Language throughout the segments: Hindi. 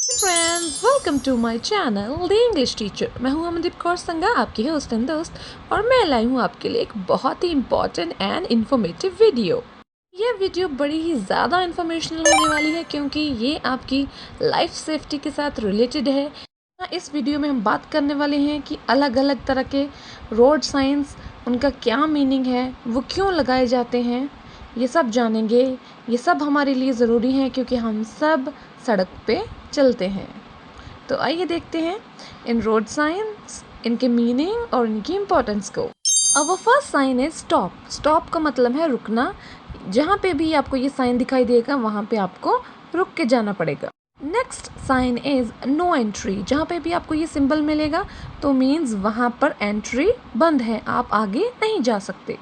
Friends, welcome to my channel the English teacher. मैं हूं अमनदीप कौर संगा, आपकी होस्ट एंड दोस्त, और मैं लाई हूं आपके लिए एक बहुत ही इम्पॉर्टेंट एंड इन्फॉर्मेटिव वीडियो। ये वीडियो बड़ी ही ज़्यादा इन्फॉर्मेशनल होने वाली है क्योंकि ये आपकी लाइफ सेफ्टी के साथ रिलेटेड है। इस वीडियो में हम बात करने वाले हैं कि अलग अलग तरह के रोड साइंस, उनका क्या मीनिंग है, वो क्यों लगाए जाते हैं, ये सब जानेंगे। ये सब हमारे लिए ज़रूरी है क्योंकि हम सब सड़क पे चलते हैं। तो आइए देखते हैं इन रोड साइंस, इनके मीनिंग और इनकी इम्पोर्टेंस को। अब फर्स्ट साइन है स्टॉप। स्टॉप का मतलब है रुकना। जहाँ पे भी आपको ये साइन दिखाई देगा वहाँ पे आपको रुक के जाना पड़ेगा। Next sign is no entry. जहाँ पे भी आपको ये सिंबल मिलेगा तो मीन्स वहाँ पर एंट्री बंद है, आप आगे नहीं जा सकते।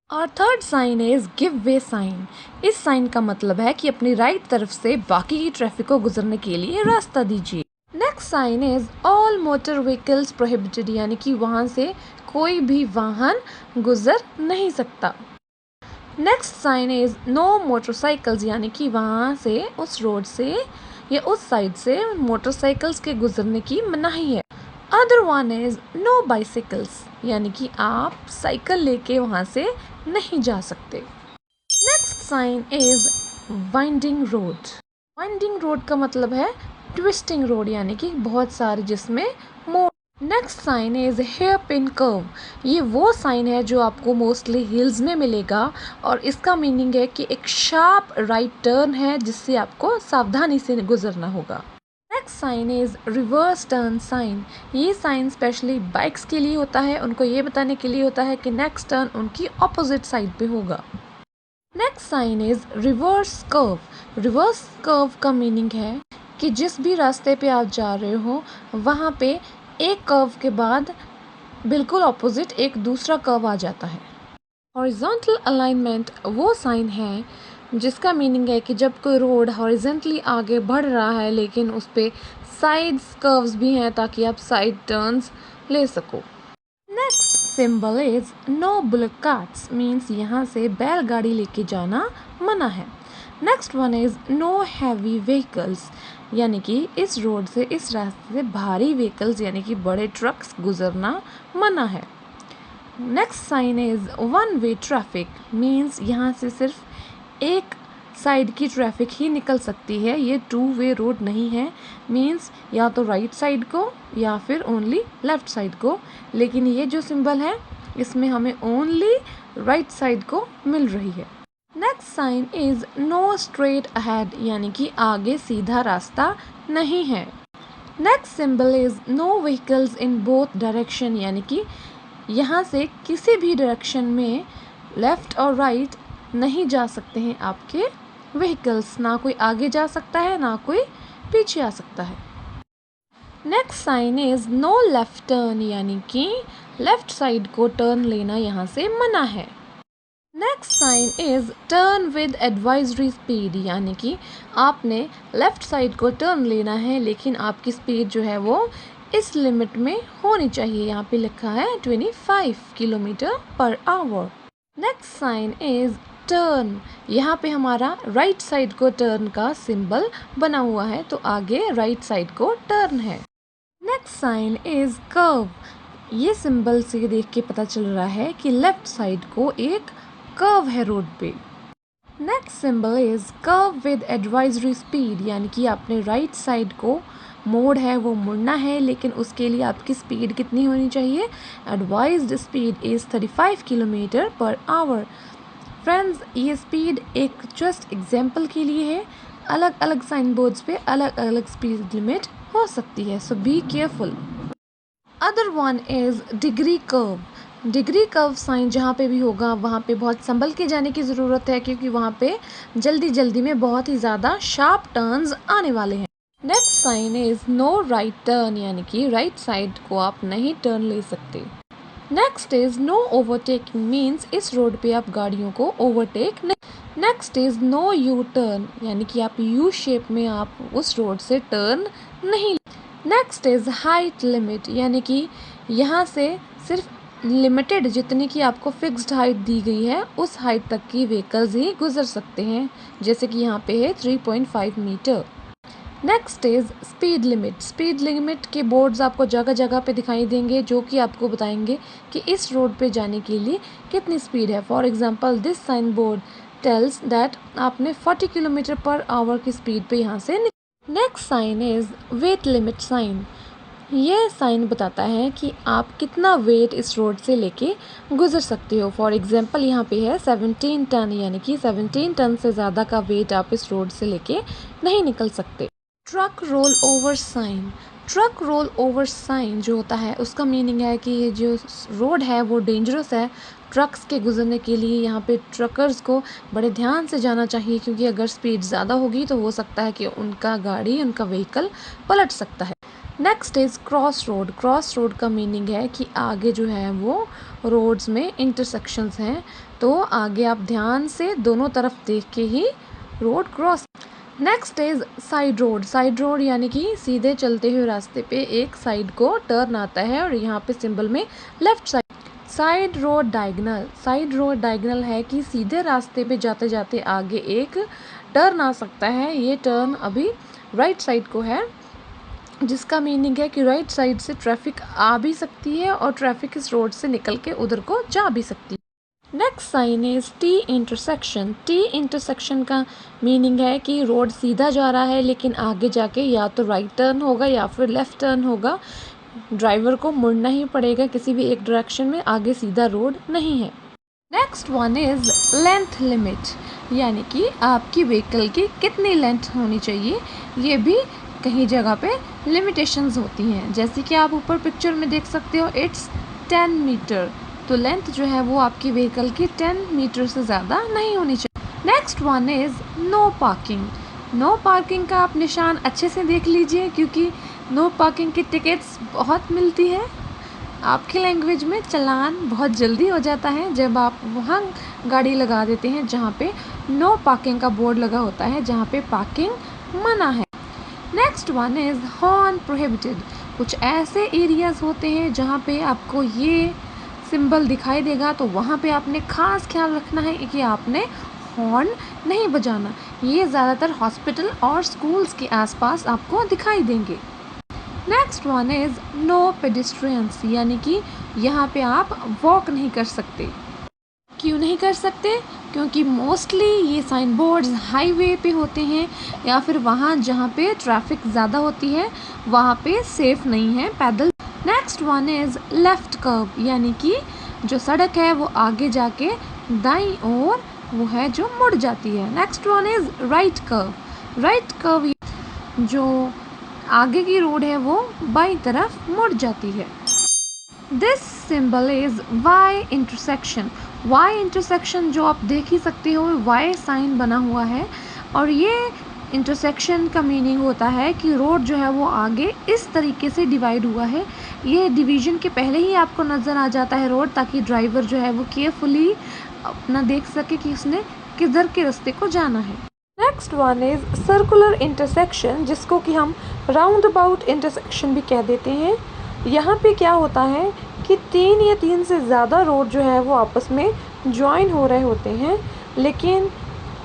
और third sign is give way sign. इस साइन का मतलब है कि अपनी राइट तरफ से बाकी की ट्रैफिक को गुजरने के लिए रास्ता दीजिए। Next sign is all motor vehicles prohibited, यानी कि वहाँ से कोई भी वाहन गुजर नहीं सकता। Next sign is no motorcycles, यानी कि वहाँ से, उस रोड से या उस साइड से मोटरसाइकिल्स के गुजरने की मनाही है। Other one is no bicycles, यानी कि आप साइकिल लेके वहाँ से नहीं जा सकते। Next sign is winding road. Winding road का मतलब है ट्विस्टिंग रोड, यानी कि बहुत सारे जिसमें मोड़। Next sign is hairpin curve. ये वो साइन है जो आपको मोस्टली हिल्स में मिलेगा और इसका मीनिंग है कि एक शार्प राइट टर्न है जिससे आपको सावधानी से गुजरना होगा। Next sign is reverse turn sign. ये साइन स्पेशली बाइक्स के लिए होता है, उनको ये बताने के लिए होता है कि नेक्स्ट टर्न उनकी ऑपोजिट साइड पे होगा। Next sign is reverse curve. Reverse curve का मीनिंग है कि जिस भी रास्ते पे आप जा रहे हो वहाँ पे एक कर्व के बाद बिल्कुल ऑपोजिट एक दूसरा कर्व आ जाता है। हॉरिजॉन्टल अलाइनमेंट वो साइन है जिसका मीनिंग है कि जब कोई रोड हॉरिजॉन्टली आगे बढ़ रहा है लेकिन उस पे साइड्स कर्व्स भी हैं ताकि आप साइड टर्न्स ले सको। Next symbol is no bullock carts, means यहाँ से बैलगाड़ी लेके जाना मना है। Next one is no heavy vehicles, यानी कि इस रोड से, इस रास्ते से भारी व्हीकल्स यानी कि बड़े ट्रक्स गुजरना मना है। Next sign is one way traffic, means यहाँ से सिर्फ एक साइड की ट्रैफिक ही निकल सकती है, ये टू वे रोड नहीं है। मीन्स या तो राइट साइड को या फिर ओनली लेफ्ट साइड को, लेकिन ये जो सिंबल है इसमें हमें ओनली राइट साइड को मिल रही है। Next sign is no straight ahead, यानी कि आगे सीधा रास्ता नहीं है। Next symbol is no vehicles in both direction, यानी कि यहाँ से किसी भी डायरेक्शन में लेफ़्ट और राइट नहीं जा सकते हैं आपके व्हीकल्स, ना कोई आगे जा सकता है ना कोई पीछे आ सकता है। Next sign is no left turn, यानी कि लेफ्ट साइड को टर्न लेना यहाँ से मना है। Next sign is turn with advisory speed, यानी कि आपने लेफ्ट साइड को टर्न लेना है लेकिन आपकी स्पीड जो है वो इस लिमिट में होनी चाहिए। यहाँ पे लिखा है 25 kilometre per hour. Next sign is turn. यहाँ पे हमारा राइट साइड को टर्न का सिंबल बना हुआ है तो आगे राइट साइड को टर्न है। Next sign is curve. ये सिंबल से देख के पता चल रहा है कि लेफ्ट साइड को एक कर्व है रोड पे। Next symbol is curve with advisory speed, यानी कि आपने राइट साइड को मोड़ है वो मुड़ना है लेकिन उसके लिए आपकी स्पीड कितनी होनी चाहिए? Advised speed is 35 kilometre per our. Friends, ये स्पीड एक जस्ट एग्जाम्पल के लिए है, अलग अलग साइन बोर्ड्स पे अलग अलग स्पीड लिमिट हो सकती है, so be careful. Other one is degree curve. Degree curve sign जहाँ पे भी होगा वहाँ पे बहुत संभल के जाने की ज़रूरत है क्योंकि वहाँ पे जल्दी जल्दी में बहुत ही ज़्यादा शार्प टर्न्स आने वाले हैं। Next sign is no right turn, यानी कि राइट साइड को आप नहीं टर्न ले सकते। Next is no overtaking, means इस रोड पे आप गाड़ियों को ओवरटेक नहीं। Next is no U turn, यानी कि आप यू शेप में आप उस रोड से टर्न नहीं। नेक्स्ट इज हाइट लिमिट, यानी कि यहाँ से सिर्फ लिमिटेड जितनी की आपको फिक्स्ड हाइट दी गई है उस हाइट तक की व्हीकल्स ही गुजर सकते हैं, जैसे कि यहाँ पे है 3.5 metre. Next is speed limit. Speed limit के बोर्ड्स आपको जगह जगह पे दिखाई देंगे जो कि आपको बताएंगे कि इस रोड पे जाने के लिए कितनी स्पीड है। For example this sign board tells that आपने 40 किलोमीटर पर आवर की स्पीड पे यहाँ से। Next sign is weight limit sign. ये साइन बताता है कि आप कितना वेट इस रोड से लेके गुजर सकते हो। फॉर एग्जांपल यहाँ पे है 17 टन, यानी कि 17 टन से ज़्यादा का वेट आप इस रोड से लेके नहीं निकल सकते। Truck roll over sign. Truck roll over sign जो होता है उसका मीनिंग है कि ये जो रोड है वो डेंजरस है ट्रक्स के गुजरने के लिए। यहाँ पे ट्रकर्स को बड़े ध्यान से जाना चाहिए क्योंकि अगर स्पीड ज़्यादा होगी तो हो सकता है कि उनका गाड़ी, उनका व्हीकल पलट सकता है। Next is cross road. Cross road का मीनिंग है कि आगे जो है वो रोड्स में इंटरसेक्शंस हैं, तो आगे आप ध्यान से दोनों तरफ देख के ही road cross. Next is side road. Side road यानी कि सीधे चलते हुए रास्ते पे एक साइड को टर्न आता है और यहाँ पे सिंबल में left side. Side road diagonal. Side road diagonal है कि सीधे रास्ते पे जाते जाते आगे एक टर्न आ सकता है। ये टर्न अभी राइट साइड को है, जिसका मीनिंग है कि राइट साइड से ट्रैफिक आ भी सकती है और ट्रैफिक इस रोड से निकल के उधर को जा भी सकती है। Next sign is T intersection. T intersection का मीनिंग है कि रोड सीधा जा रहा है लेकिन आगे जाके या तो राइट टर्न होगा या फिर लेफ्ट टर्न होगा। ड्राइवर को मुड़ना ही पड़ेगा किसी भी एक डायरेक्शन में, आगे सीधा रोड नहीं है। Next one is length limit, यानी कि आपकी व्हीकल की कितनी लेंथ होनी चाहिए। ये भी कहीं जगह पे लिमिटेशंस होती हैं, जैसे कि आप ऊपर पिक्चर में देख सकते हो इट्स 10 मीटर। तो लेंथ जो है वो आपकी व्हीकल की 10 मीटर से ज़्यादा नहीं होनी चाहिए। Next one is no parking. No parking का आप निशान अच्छे से देख लीजिए क्योंकि नो पार्किंग की टिकट्स बहुत मिलती है। आपकी लैंग्वेज में चालान बहुत जल्दी हो जाता है जब आप वहाँ गाड़ी लगा देते हैं जहाँ पे नो पार्किंग का बोर्ड लगा होता है, जहाँ पे पार्किंग मना है। Next one is horn prohibited. कुछ ऐसे एरियाज़ होते हैं जहाँ पे आपको ये सिंबल दिखाई देगा, तो वहाँ पे आपने ख़ास ख्याल रखना है कि आपने हॉर्न नहीं बजाना। ये ज़्यादातर हॉस्पिटल और स्कूल्स के आसपास आपको दिखाई देंगे। Next one is no pedestrians, यानी कि यहाँ पे आप वॉक नहीं कर सकते। क्यों नहीं कर सकते? क्योंकि मोस्टली ये साइन बोर्ड्स हाईवे पे होते हैं या फिर वहाँ जहाँ पे ट्रैफिक ज़्यादा होती है वहाँ पे सेफ़ नहीं है पैदल। Next one is left curve, यानी कि जो सड़क है वो आगे जाके दाईं ओर वो है जो मुड़ जाती है। Next one is right curve. Right curve जो आगे की रोड है वो बाईं तरफ मुड़ जाती है। This symbol is Y intersection. Y intersection जो आप देख ही सकते हो वाई साइन बना हुआ है, और ये इंटरसेक्शन का मीनिंग होता है कि रोड जो है वो आगे इस तरीके से डिवाइड हुआ है। ये डिवीज़न के पहले ही आपको नज़र आ जाता है रोड, ताकि ड्राइवर जो है वो केयरफुली अपना देख सके कि उसने किधर के रास्ते को जाना है। Next one is circular intersection, जिसको कि हम राउंड अबाउट इंटरसेक्शन भी कह देते हैं। यहाँ पे क्या होता है कि 3 या 3 से ज़्यादा रोड जो है वो आपस में ज्वाइन हो रहे होते हैं, लेकिन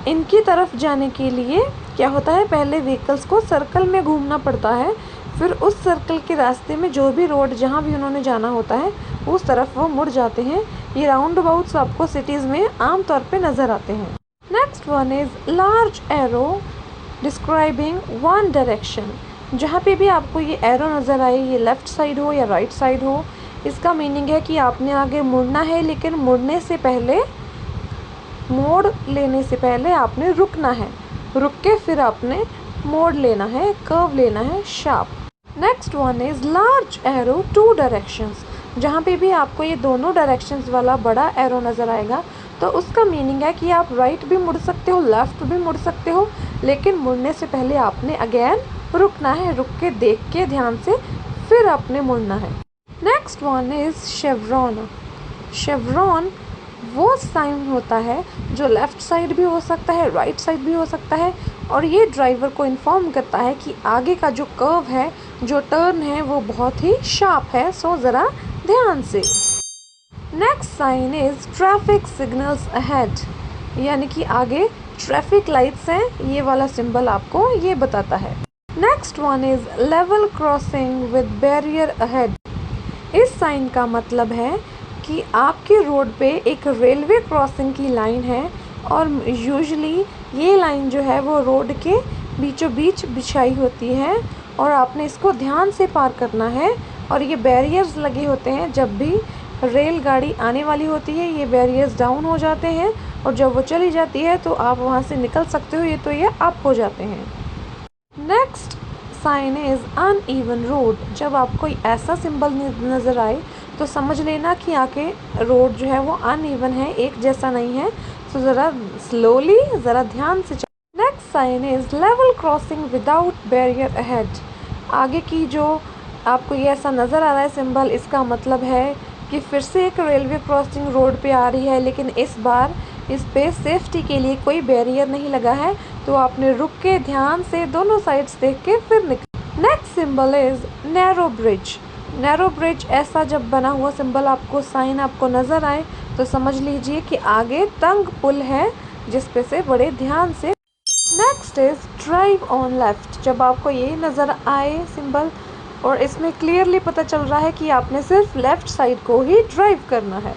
इनकी तरफ जाने के लिए क्या होता है, पहले व्हीकल्स को सर्कल में घूमना पड़ता है, फिर उस सर्कल के रास्ते में जो भी रोड जहाँ भी उन्होंने जाना होता है उस तरफ वो मुड़ जाते हैं। ये राउंड अबाउट्स आपको सिटीज़ में आम तौर पे नज़र आते हैं। Next one is large arrow describing one direction. जहाँ पे भी आपको ये एरो नज़र आए, ये लेफ़्ट साइड हो या राइट साइड हो, इसका मीनिंग है कि आपने आगे मुड़ना है, लेकिन मुड़ने से पहले, मोड़ लेने से पहले आपने रुकना है, रुक के फिर आपने मोड़ लेना है, कर्व लेना है sharp. Next one is large arrow two directions. जहाँ पे भी आपको ये दोनों डायरेक्शंस वाला बड़ा एरो नज़र आएगा तो उसका मीनिंग है कि आप राइट भी मुड़ सकते हो, लेफ़्ट भी मुड़ सकते हो, लेकिन मुड़ने से पहले आपने अगेन रुकना है, रुक के देख के ध्यान से फिर आपने मुड़ना है। Next one is chevron. Chevron वो साइन होता है जो लेफ़्ट साइड भी हो सकता है, राइट साइड भी हो सकता है, और ये ड्राइवर को इन्फॉर्म करता है कि आगे का जो कर्व है, जो टर्न है वो बहुत ही शार्प है, सो ज़रा ध्यान से। Next sign is traffic signals ahead, यानी कि आगे ट्रैफिक लाइट्स हैं, ये वाला सिंबल आपको ये बताता है। Next one is level crossing with barrier ahead. इस साइन का मतलब है कि आपके रोड पे एक रेलवे क्रॉसिंग की लाइन है और यूजुअली ये लाइन जो है वो रोड के बीचों बीच बिछाई होती है और आपने इसको ध्यान से पार करना है। और ये बैरियर्स लगे होते हैं, जब भी रेलगाड़ी आने वाली होती है ये बैरियर्स डाउन हो जाते हैं और जब वो चली जाती है तो आप वहाँ से निकल सकते हो, ये अप हो जाते हैं। Next sign is uneven road. जब आपको कोई ऐसा सिंबल नज़र आए तो समझ लेना कि आके रोड जो है वो अनइवन है, एक जैसा नहीं है। तो ज़रा स्लोली, ज़रा ध्यान से next sign is level crossing without barrier ahead. आगे की जो आपको ये ऐसा नज़र आ रहा है सिंबल, इसका मतलब है कि फिर से एक रेलवे क्रॉसिंग रोड पे आ रही है, लेकिन इस बार इस पे सेफ्टी के लिए कोई बैरियर नहीं लगा है, तो आपने रुक के ध्यान से दोनों साइड्स देख के फिर निकल। Next symbol is narrow bridge. Narrow bridge ऐसा जब बना हुआ सिंबल आपको, साइन आपको नज़र आए तो समझ लीजिए कि आगे तंग पुल है जिस पे से बड़े ध्यान से। Next is drive on left. जब आपको ये नज़र आए सिंबल और इसमें क्लियरली पता चल रहा है कि आपने सिर्फ लेफ्ट साइड को ही ड्राइव करना है।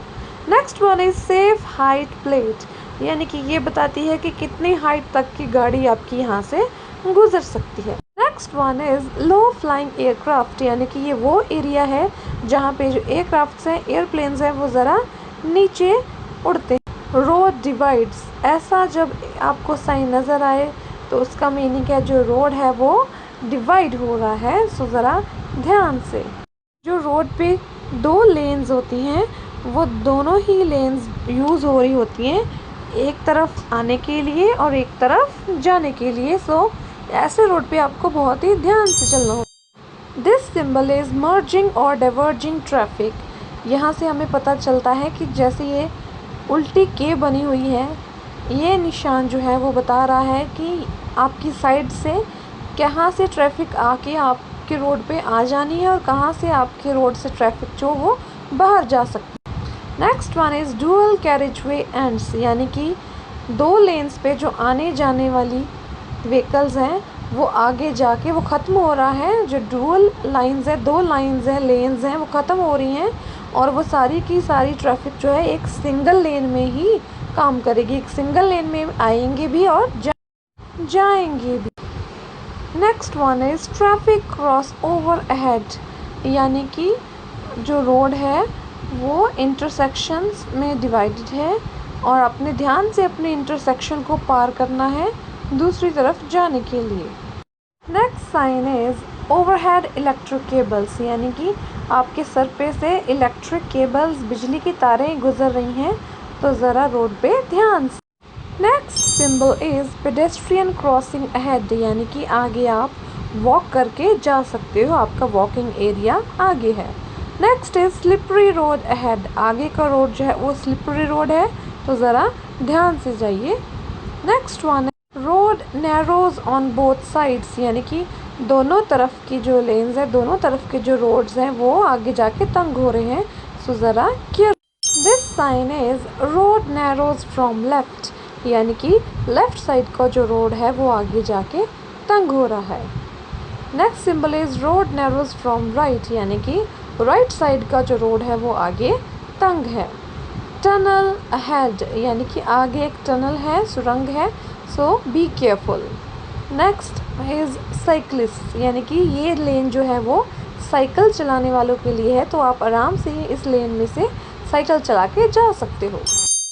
Next one is safe height plate, यानी कि ये बताती है कि कितनी हाइट तक की गाड़ी आपकी यहाँ से गुजर सकती है। Next one is low flying aircraft, यानी कि ये वो एरिया है जहाँ पे जो एयरक्राफ्ट्स हैं, एयरप्लेन्स हैं, वो ज़रा नीचे उड़ते हैं। रोड डिवाइड्स, ऐसा जब आपको साइन नज़र आए तो उसका मीनिंग है जो रोड है वो डिवाइड हो रहा है। सो ज़रा ध्यान से, जो रोड पे दो लेन्स होती हैं वो दोनों ही लेन्स यूज़ हो रही होती हैं, एक तरफ आने के लिए और एक तरफ जाने के लिए। सो ऐसे रोड पे आपको बहुत ही ध्यान से चलना होगा। दिस सिंबल इज़ मर्जिंग और डाइवर्जिंग ट्रैफिक। यहाँ से हमें पता चलता है कि जैसे ये उल्टी के बनी हुई है, ये निशान जो है वो बता रहा है कि आपकी साइड से कहाँ से ट्रैफिक आके आपके रोड पे आ जानी है और कहाँ से आपके रोड से ट्रैफिक जो वो बाहर जा सकती है। Next one is dual carriage way ends, यानी कि दो लेन्स पे जो आने जाने वाली व्हीकल्स हैं वो आगे जाके वो ख़त्म हो रहा है। जो डुअल लाइंस है, दो लाइंस हैं, लेन्स हैं, वो ख़त्म हो रही हैं और वो सारी की सारी ट्रैफिक जो है एक सिंगल लेन में ही काम करेगी, एक सिंगल लेन में आएंगे भी और जाएंगे भी। Next one is traffic cross over ahead, यानी कि जो रोड है वो इंटरसेक्शंस में डिवाइडेड है और अपने ध्यान से अपने इंटरसेक्शन को पार करना है दूसरी तरफ जाने के लिए। Next sign is overhead electric cables, यानी कि आपके सर पे से इलेक्ट्रिक केबल्स, बिजली की तारें गुजर रही हैं, तो ज़रा रोड पे ध्यान से। Next symbol is pedestrian crossing ahead, यानी कि आगे आप वॉक करके जा सकते हो, आपका वॉकिंग एरिया आगे है। Next is slippery road ahead, आगे का रोड जो है वो स्लिपरी रोड है, तो ज़रा ध्यान से जाइए। Next one road narrows on both sides, यानी कि दोनों तरफ की जो लेन्स है, दोनों तरफ के जो रोड्स हैं वो आगे जाके तंग हो रहे हैं, सो ज़रा care. This sign is road narrows from left, यानी कि लेफ़्ट साइड का जो रोड है वो आगे जाके तंग हो रहा है। Next symbol is road narrows from right, यानी कि राइट साइड का जो रोड है वो आगे तंग है। टनल अहेड, यानी कि आगे एक टनल है, सुरंग है, so be careful. Next is cyclist, यानी कि ये लेन जो है वो साइकिल चलाने वालों के लिए है, तो आप आराम से इस लेन में से साइकिल चला के जा सकते हो।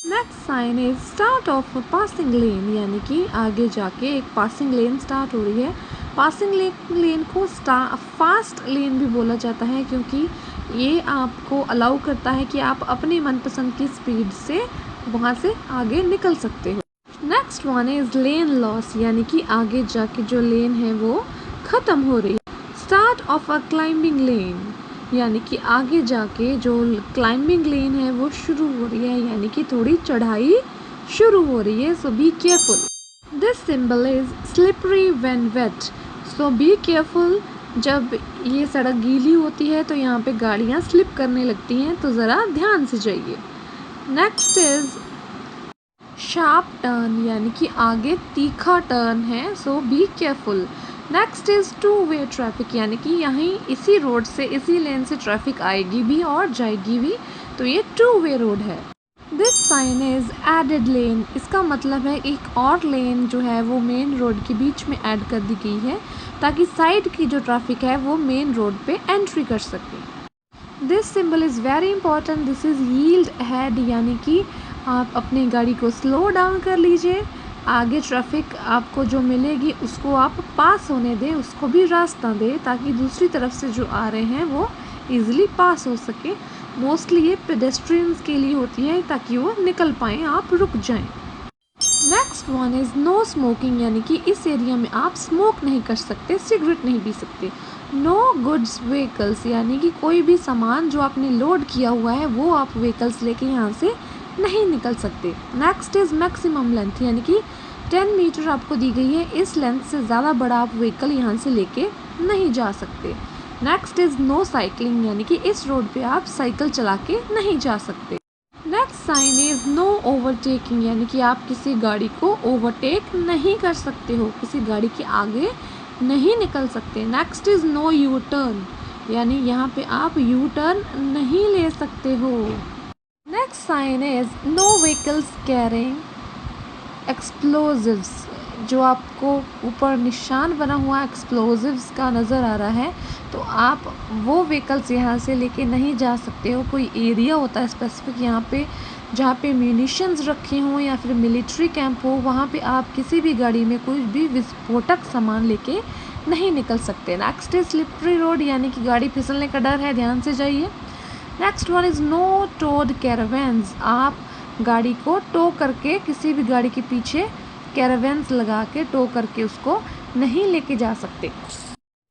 Next sign is start of passing lane, यानी कि आगे जाके एक पासिंग लेन स्टार्ट हो रही है। पासिंग लेन को फास्ट लेन भी बोला जाता है, क्योंकि ये आपको अलाउ करता है कि आप अपनी मनपसंद की स्पीड से वहाँ से आगे निकल सकते हो। Next one is lane loss, यानी कि आगे जाके जो लेन है वो ख़त्म हो रही है। स्टार्ट ऑफ अ क्लाइंबिंग लेन, यानी कि आगे जाके जो क्लाइंबिंग लेन है वो शुरू हो रही है, यानी कि थोड़ी चढ़ाई शुरू हो रही है, so be careful. This symbol is slippery when wet, so be careful. जब ये सड़क गीली होती है तो यहाँ पे गाड़ियाँ स्लिप करने लगती हैं, तो ज़रा ध्यान से जाइए। नेक्स्ट इज़ शार्प टर्न, यानी कि आगे तीखा टर्न है, so be careful. Next is two way traffic, यानी कि यहीं इसी रोड से इसी लेन से ट्रैफिक आएगी भी और जाएगी भी, तो ये टू वे रोड है। दिस साइन इज़ एडेड लेन, इसका मतलब है एक और लेन जो है वो मेन रोड के बीच में ऐड कर दी गई है ताकि साइड की जो ट्रैफिक है वो मेन रोड पे एंट्री कर सके। This symbol is very important, this is yield ahead, यानी कि आप अपनी गाड़ी को स्लो डाउन कर लीजिए, आगे ट्रैफिक आपको जो मिलेगी उसको आप पास होने दें, उसको भी रास्ता दें ताकि दूसरी तरफ से जो आ रहे हैं वो ईज़िली पास हो सके। मोस्टली ये पेडेस्ट्रियंस के लिए होती है ताकि वो निकल पाएँ, आप रुक जाएं। Next one is no smoking, यानी कि इस एरिया में आप स्मोक नहीं कर सकते, सिगरेट नहीं पी सकते। नो गुड्स व्हीकल्स, यानी कि कोई भी सामान जो आपने लोड किया हुआ है वो आप व्हीकल्स लेके यहाँ से नहीं निकल सकते। नेक्स्ट इज़ मैक्सिमम लेंथ, यानी कि 10 मीटर आपको दी गई है, इस लेंथ से ज़्यादा बड़ा आप व्हीकल यहाँ से लेके नहीं जा सकते। नेक्स्ट इज़ नो साइकिलिंग, यानी कि इस रोड पे आप साइकिल चला के नहीं जा सकते। Next sign is no overtaking, यानी कि आप किसी गाड़ी को ओवरटेक नहीं कर सकते हो, किसी गाड़ी के आगे नहीं निकल सकते। Next is no U turn, यानी यहाँ पे आप यू टर्न नहीं ले सकते हो। Next sign is no vehicles carrying explosives, जो आपको ऊपर निशान बना हुआ एक्सप्लोजिव्स का नज़र आ रहा है, तो आप वो व्हीकल्स यहाँ से लेके नहीं जा सकते हो। कोई एरिया होता है स्पेसिफिक यहाँ पे जहाँ पे म्यूनिशंस रखे हों या फिर मिलिट्री कैंप हो, वहाँ पे आप किसी भी गाड़ी में कोई भी विस्फोटक सामान लेके नहीं निकल सकते। नेक्स्ट इज स्लिपरी रोड, यानी कि गाड़ी फिसलने का डर है, ध्यान से जाइए। Next one is no towed caravans, आप गाड़ी को टो करके किसी भी गाड़ी के पीछे कैरावैन्स लगा के टो करके उसको नहीं लेके जा सकते।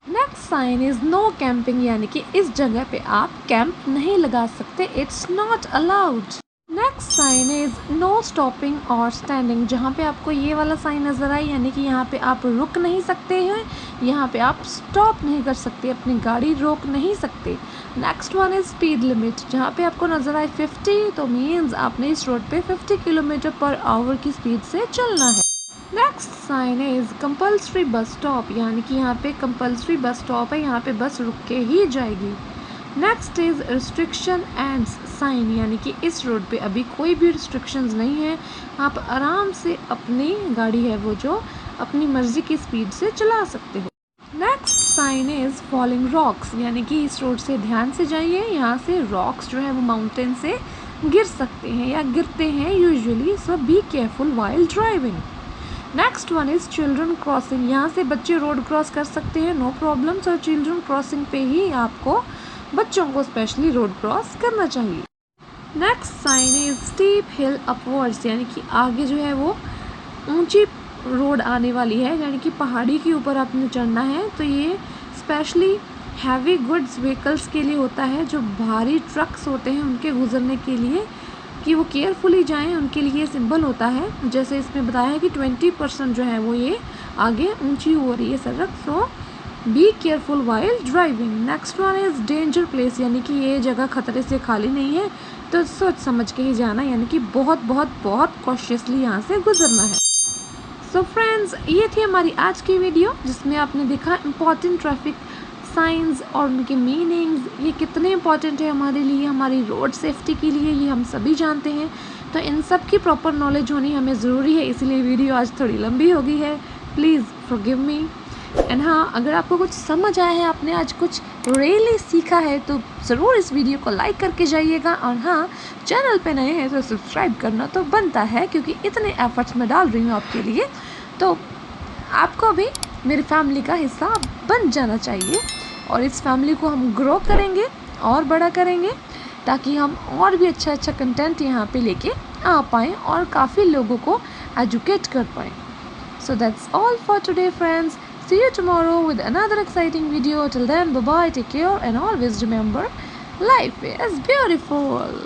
Next sign is no camping, यानी कि इस जगह पे आप कैंप नहीं लगा सकते, it's not allowed. Next sign is no stopping और स्टैंडिंग, जहाँ पे आपको ये वाला साइन नज़र आए, यानी कि यहाँ पे आप रुक नहीं सकते हैं, यहाँ पे आप स्टॉप नहीं कर सकते, अपनी गाड़ी रोक नहीं सकते। Next one is speed limit, जहाँ पे आपको नज़र आए 50, तो मीन्स आपने इस रोड पे 50 किलोमीटर पर आवर की स्पीड से चलना है। Next sign is compulsory bus stop, यानी कि यहाँ पे कंपल्सरी बस स्टॉप है, यहाँ पे बस रुक के ही जाएगी। Next is restriction end sign, यानी कि इस रोड पे अभी कोई भी रिस्ट्रिक्शंस नहीं है, आप आराम से अपनी गाड़ी है वो जो अपनी मर्ज़ी की स्पीड से चला सकते हो। Next sign is falling rocks, यानी कि इस रोड से ध्यान से जाइए, यहाँ से रॉक्स जो है वो माउंटेन से गिर सकते हैं या गिरते हैं usually, so be careful while driving. Next one is children crossing, यहाँ से बच्चे रोड क्रॉस कर सकते हैं, no problem, so children crossing पे ही आपको बच्चों को स्पेशली रोड क्रॉस करना चाहिए। Next sign is steep hill upwards, यानी कि आगे जो है वो ऊंची रोड आने वाली है, यानी कि पहाड़ी के ऊपर आपने चढ़ना है, तो ये स्पेशली हैवी गुड्स व्हीकल्स के लिए होता है, जो भारी ट्रक्स होते हैं उनके गुजरने के लिए, कि वो केयरफुली जाएं, उनके लिए सिंबल होता है। जैसे इसमें बताया है कि 20% जो है वो ये आगे ऊंची हो रही है सड़क, so be careful while driving. Next one is danger place, यानी कि ये जगह खतरे से खाली नहीं है, तो सोच समझ के ही जाना, यानी कि बहुत बहुत बहुत कॉशियसली यहाँ से गुजरना है। सो फ्रेंड्स, ये थी हमारी आज की वीडियो, जिसमें आपने देखा इम्पॉर्टेंट ट्रैफिक साइंस और उनके मीनिंग्स, ये कितने इंपॉर्टेंट है हमारे लिए, हमारी रोड सेफ्टी के लिए, ये हम सभी जानते हैं। तो इन सब की प्रॉपर नॉलेज होनी हमें ज़रूरी है, इसलिए वीडियो आज थोड़ी लंबी हो गई है, प्लीज़ फॉरगिव मी। एंड हाँ, अगर आपको कुछ समझ आया है, आपने आज कुछ रियली सीखा है, तो ज़रूर इस वीडियो को लाइक करके जाइएगा। और हाँ, चैनल पे नए हैं तो सब्सक्राइब करना तो बनता है, क्योंकि इतने एफर्ट्स मैं डाल रही हूँ आपके लिए, तो आपको भी मेरी फैमिली का हिस्सा बन जाना चाहिए। और इस फैमिली को हम ग्रो करेंगे और बड़ा करेंगे, ताकि हम और भी अच्छा अच्छा कंटेंट यहाँ पे लेके आ पाएँ और काफ़ी लोगों को एजुकेट कर पाएँ। So that's all for today, friends. See you tomorrow with another exciting video. Till then, bye bye, take care, and always remember, life is beautiful.